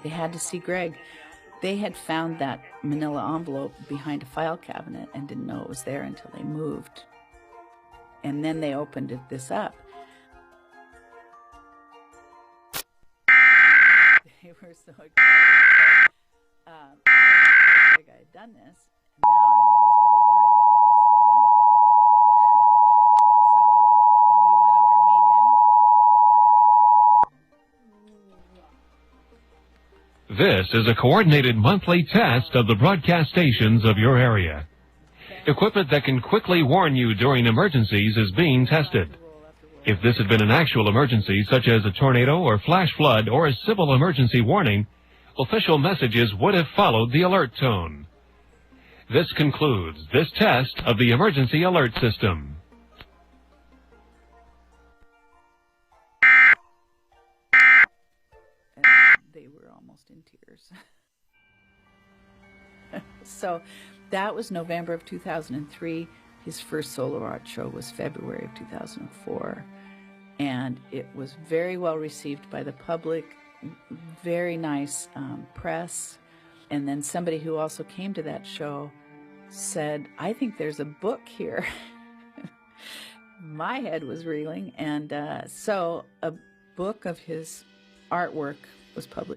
They had to see Greg. They had found that manila envelope behind a file cabinet and didn't know it was there until they moved. And then they opened this up. They were so excited. Greg, I had done this, and now I was really worried because, so we went over to meet him. This is a coordinated monthly test of the broadcast stations of your area. Equipment that can quickly warn you during emergencies is being tested. If this had been an actual emergency, such as a tornado or flash flood or a civil emergency warning, official messages would have followed the alert tone. This concludes this test of the emergency alert system. They were almost in tears. So that was November of 2003. His first solo art show was February of 2004. And it was very well received by the public, very nice press. And then somebody who also came to that show said, I think there's a book here. My head was reeling. And so a book of his artwork was published.